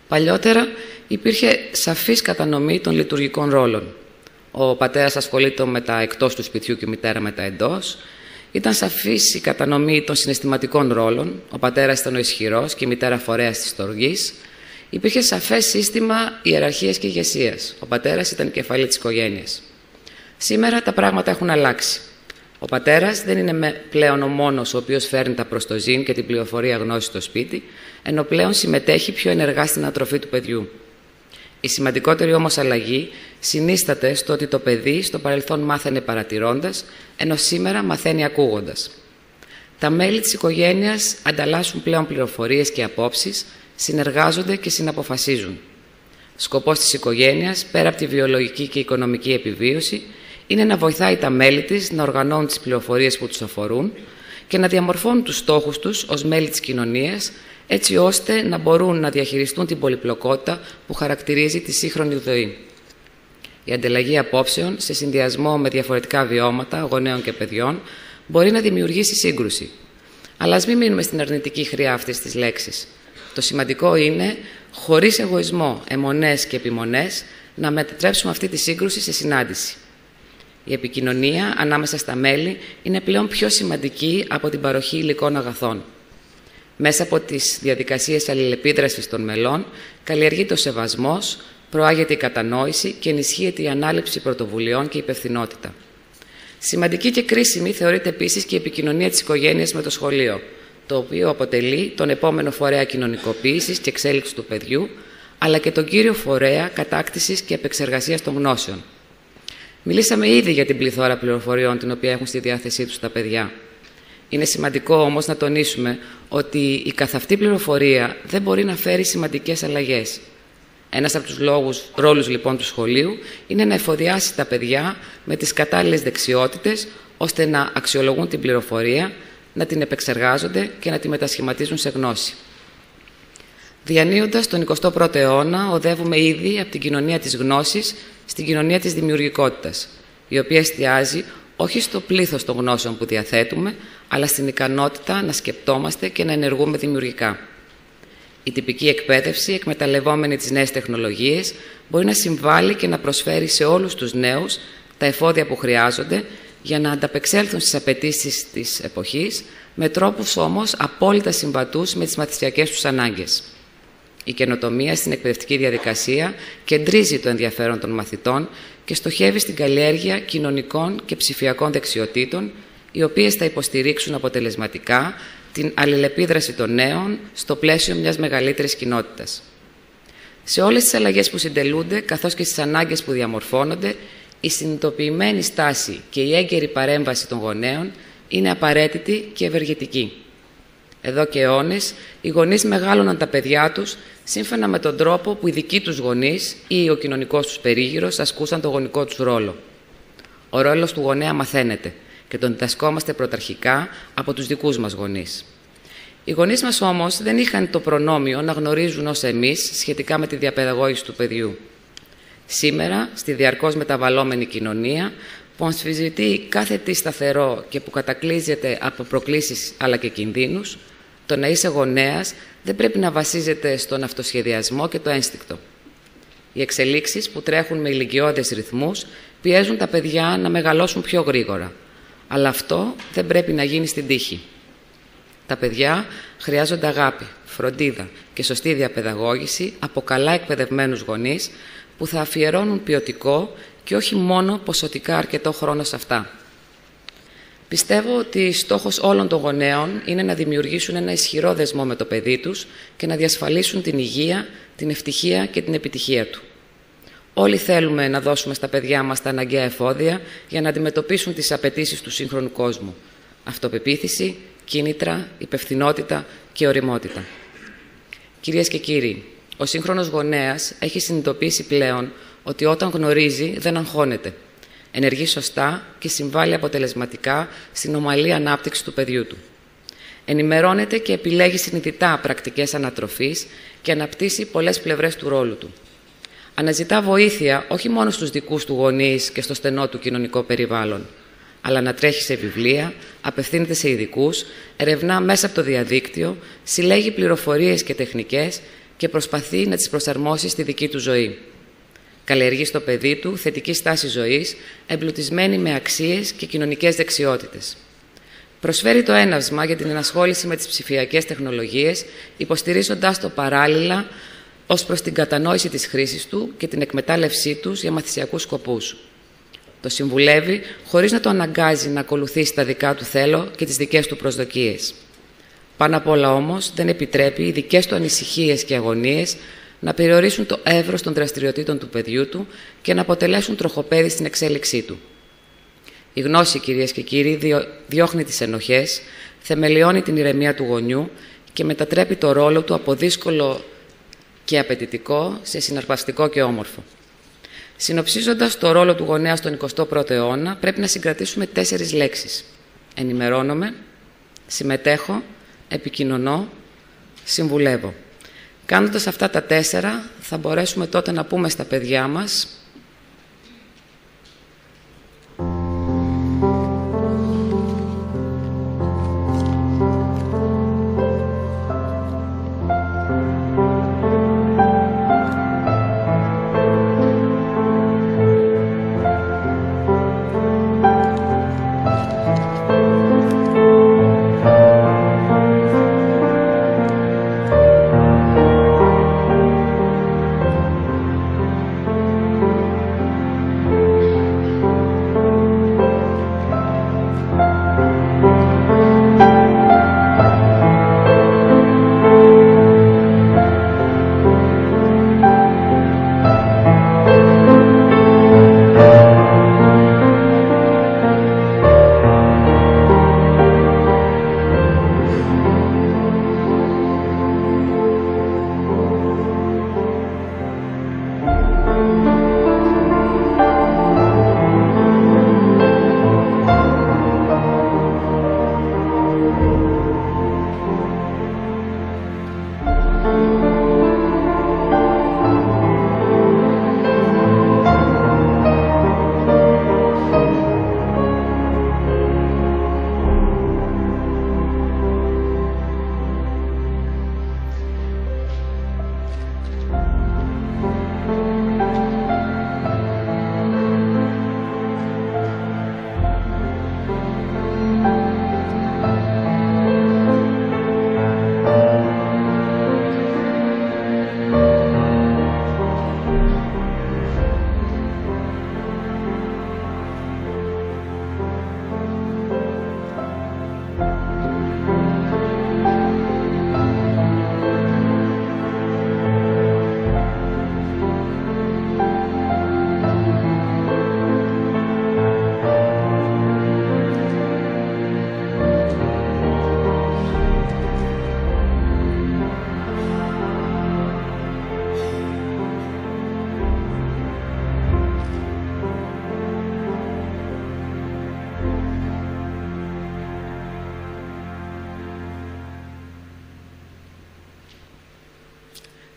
Παλιότερα υπήρχε σαφής κατανομή των λειτουργικών ρόλων. Ο πατέρας ασχολείται με τα εκτός του σπιτιού και η μητέρα με τα εντός. Ήταν σαφής η κατανομή των συναισθηματικών ρόλων. Ο πατέρας ήταν ο ισχυρός και η μητέρα φορέας της στοργής. Υπήρχε σαφές σύστημα ιεραρχίας και ηγεσίας. Ο πατέρας ήταν η κεφαλή της οικογένειας. Σήμερα τα πράγματα έχουν αλλάξει. Ο πατέρας δεν είναι πλέον ο μόνος ο οποίος φέρνει τα προστοζήν και την πληροφορία γνώση στο σπίτι, ενώ πλέον συμμετέχει πιο ενεργά στην ανατροφή του παιδιού. Η σημαντικότερη όμως αλλαγή συνίσταται στο ότι το παιδί στο παρελθόν μάθαινε παρατηρώντας, ενώ σήμερα μαθαίνει ακούγοντας. Τα μέλη της οικογένειας ανταλλάσσουν πλέον πληροφορίες και απόψεις, συνεργάζονται και συναποφασίζουν. Σκοπός της οικογένειας, πέρα από τη βιολογική και οικονομική επιβίωση, είναι να βοηθάει τα μέλη της να οργανώνουν τις πληροφορίες που τους αφορούν και να διαμορφώνουν τους στόχους τους ως μέλη της κοινωνίας, έτσι ώστε να μπορούν να διαχειριστούν την πολυπλοκότητα που χαρακτηρίζει τη σύγχρονη ζωή. Η ανταλλαγή απόψεων, σε συνδυασμό με διαφορετικά βιώματα γονέων και παιδιών, μπορεί να δημιουργήσει σύγκρουση. Αλλά ας μην μείνουμε στην αρνητική χρειά αυτής της λέξης. Το σημαντικό είναι, χωρίς εγωισμό, αιμονές και επιμονές, να μετατρέψουμε αυτή τη σύγκρουση σε συνάντηση. Η επικοινωνία ανάμεσα στα μέλη είναι πλέον πιο σημαντική από την παροχή υλικών αγαθών. Μέσα από τις διαδικασίες αλληλεπίδρασης των μελών καλλιεργείται ο σεβασμός, προάγεται η κατανόηση και ενισχύεται η ανάληψη πρωτοβουλειών και υπευθυνότητα. Σημαντική και κρίσιμη θεωρείται επίσης και η επικοινωνία της οικογένειας με το σχολείο, το οποίο αποτελεί τον επόμενο φορέα κοινωνικοποίησης και εξέλιξης του παιδιού, αλλά και τον κύριο φορέα κατάκτησης και επεξεργασίας των γνώσεων. Μιλήσαμε ήδη για την πληθώρα πληροφοριών την οποία έχουν στη διάθεσή τους τα παιδιά. Είναι σημαντικό όμως να τονίσουμε ότι η καθ' αυτή πληροφορία δεν μπορεί να φέρει σημαντικές αλλαγές. Ένας από τους ρόλους λοιπόν του σχολείου είναι να εφοδιάσει τα παιδιά με τις κατάλληλες δεξιότητες ώστε να αξιολογούν την πληροφορία, να την επεξεργάζονται και να τη μετασχηματίζουν σε γνώση. Διανύοντας τον 21ο αιώνα, οδεύουμε ήδη από την κοινωνία της γνώσης στην κοινωνία της δημιουργικότητας, η οποία εστιάζει όχι στο πλήθος των γνώσεων που διαθέτουμε, αλλά στην ικανότητα να σκεπτόμαστε και να ενεργούμε δημιουργικά. Η τυπική εκπαίδευση, εκμεταλλευόμενη τις νέες τεχνολογίες, μπορεί να συμβάλλει και να προσφέρει σε όλους τους νέους τα εφόδια που χρειάζονται για να ανταπεξέλθουν στις απαιτήσεις της εποχής, με τρόπους όμως απόλυτα συμβατούς με τις μαθησιακές τους ανάγκες. Η καινοτομία στην εκπαιδευτική διαδικασία κεντρίζει το ενδιαφέρον των μαθητών και στοχεύει στην καλλιέργεια κοινωνικών και ψηφιακών δεξιοτήτων, οι οποίες θα υποστηρίξουν αποτελεσματικά την αλληλεπίδραση των νέων στο πλαίσιο μιας μεγαλύτερης κοινότητας. Σε όλες τις αλλαγές που συντελούνται, καθώς και στις ανάγκες που διαμορφώνονται, η συνειδητοποιημένη στάση και η έγκαιρη παρέμβαση των γονέων είναι απαραίτητη και ευεργετική. Εδώ και αιώνες, οι γονείς μεγάλωναν τα παιδιά τους σύμφωνα με τον τρόπο που οι δικοί τους γονείς ή ο κοινωνικός τους περίγυρος ασκούσαν τον γονικό τους ρόλο. Ο ρόλος του γονέα μαθαίνεται και τον διδασκόμαστε πρωταρχικά από τους δικούς μας γονείς. Οι γονείς μας όμως δεν είχαν το προνόμιο να γνωρίζουν όσα εμείς σχετικά με τη διαπαιδαγώγηση του παιδιού. Σήμερα, στη διαρκώς μεταβαλλόμενη κοινωνία, που αμφισβητεί κάθε τι σταθερό και που κατακλείζεται από προκλήσεις αλλά και κινδύνους, το να είσαι γονέας δεν πρέπει να βασίζεται στον αυτοσχεδιασμό και το ένστικτο. Οι εξελίξεις που τρέχουν με ηλικιώδες ρυθμούς πιέζουν τα παιδιά να μεγαλώσουν πιο γρήγορα. Αλλά αυτό δεν πρέπει να γίνει στην τύχη. Τα παιδιά χρειάζονται αγάπη, φροντίδα και σωστή διαπαιδαγώγηση από καλά εκπαιδευμένους γονείς που θα αφιερώνουν ποιοτικό και όχι μόνο ποσοτικά αρκετό χρόνο σε αυτά. Πιστεύω ότι στόχος όλων των γονέων είναι να δημιουργήσουν ένα ισχυρό δεσμό με το παιδί τους και να διασφαλίσουν την υγεία, την ευτυχία και την επιτυχία του. Όλοι θέλουμε να δώσουμε στα παιδιά μας τα αναγκαία εφόδια για να αντιμετωπίσουν τις απαιτήσεις του σύγχρονου κόσμου. Αυτοπεποίθηση, κίνητρα, υπευθυνότητα και ωριμότητα. Κυρίες και κύριοι, ο σύγχρονος γονέας έχει συνειδητοποιήσει πλέον ότι όταν γνωρίζει δεν αγχώνεται, ενεργεί σωστά και συμβάλλει αποτελεσματικά στην ομαλή ανάπτυξη του παιδιού του. Ενημερώνεται και επιλέγει συνειδητά πρακτικές ανατροφής και αναπτύσσει πολλές πλευρές του ρόλου του. Αναζητά βοήθεια όχι μόνο στους δικούς του γονείς και στο στενό του κοινωνικό περιβάλλον, αλλά να τρέχει σε βιβλία, απευθύνεται σε ειδικούς, ερευνά μέσα από το διαδίκτυο, συλλέγει πληροφορίες και τεχνικές και προσπαθεί να τις προσαρμόσει στη δική του ζωή. Καλλιεργεί στο παιδί του θετική στάση ζωής, εμπλουτισμένη με αξίες και κοινωνικές δεξιότητες. Προσφέρει το έναυσμα για την ενασχόληση με τις ψηφιακές τεχνολογίες, υποστηρίζοντας το παράλληλα ως προς την κατανόηση της χρήσης του και την εκμετάλλευσή τους για μαθησιακούς σκοπούς. Το συμβουλεύει χωρίς να το αναγκάζει να ακολουθήσει τα δικά του θέλω και τις δικές του προσδοκίες. Πάνω απ' όλα όμως δεν επιτρέπει οι δικές του ανησυχίες και αγωνίες να περιορίσουν το εύρος των δραστηριοτήτων του παιδιού του και να αποτελέσουν τροχοπέδι στην εξέλιξή του. Η γνώση, κυρίες και κύριοι, διώχνει τις ενοχές, θεμελιώνει την ηρεμία του γονιού και μετατρέπει το ρόλο του από δύσκολο και απαιτητικό σε συναρπαστικό και όμορφο. Συνοψίζοντας το ρόλο του γονέα στον 21ο αιώνα, πρέπει να συγκρατήσουμε 4 λέξεις. Ενημερώνομαι, συμμετέχω, επικοινωνώ, συμβουλεύω. Κάνοντας αυτά τα 4, θα μπορέσουμε τότε να πούμε στα παιδιά μας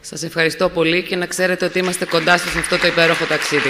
Σας ευχαριστώ πολύ και να ξέρετε ότι είμαστε κοντά σας σε αυτό το υπέροχο ταξίδι.